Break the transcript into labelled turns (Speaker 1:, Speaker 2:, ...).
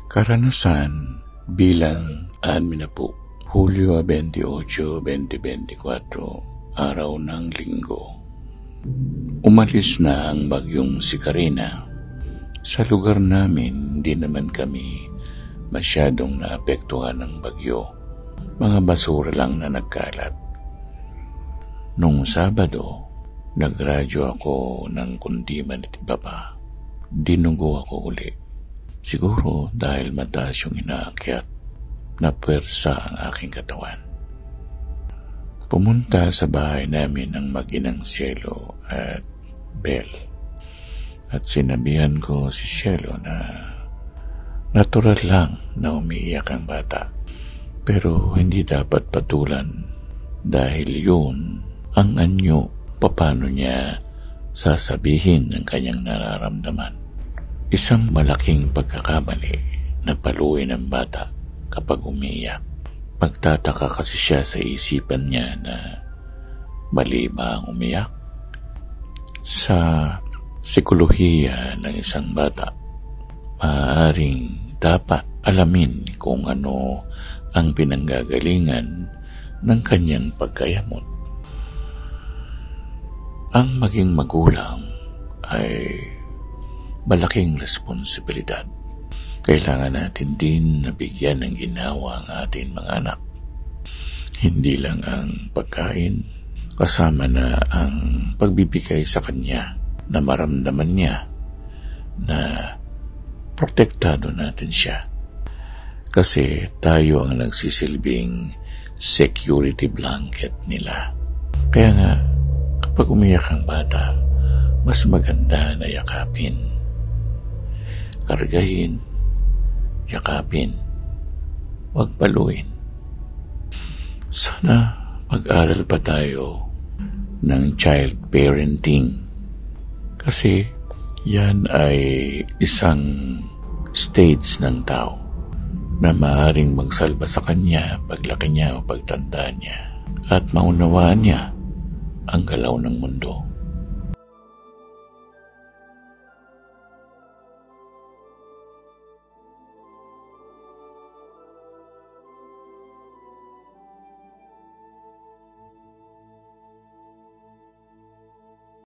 Speaker 1: Karanasan bilang 6, Hulyo 28, 2024, araw ng linggo. Umalis na ang bagyong si Karina. Sa lugar namin, hindi naman kami masyadong naapektuhan ng bagyo. Mga basura lang na nagkalat. Nung Sabado, nagradyo ako ng kundi manit ibaba. Dinugo ako uli. Siguro dahil mataas yung inaakyat na puwersa ang aking katawan. Pumunta sa bahay namin ang mag-inang Cielo at Bel. At sinabihan ko si Cielo na natural lang na umiiyak ang bata. Pero hindi dapat patulan dahil yun ang anyo paano niya sasabihin ang kanyang nararamdaman. Isang malaking pagkakamali na paluin ang bata kapag umiiyak. Magtataka kasi siya sa isipan niya na mali ba ang umiyak? Sa psikolohiya ng isang bata, maaaring dapat alamin kung ano ang pinanggagalingan ng kanyang pagkayamot. Ang maging magulang ay malaking responsibilidad. Kailangan natin din nabigyan ng ginawa ang ating mga anak. Hindi lang ang pagkain, kasama na ang pagbibigay sa kanya na maramdaman niya na protektado natin siya. Kasi tayo ang nagsisilbing security blanket nila. Kaya nga, kapag umiyak ang bata, mas maganda na yakapin. Kargahin, yakapin, huwag paluin. Sana mag-aral pa tayo ng child parenting kasi yan ay isang stage ng tao na maaaring magsalba sa kanya paglaki niya o pagtanda niya at maunawaan niya ang galaw ng mundo.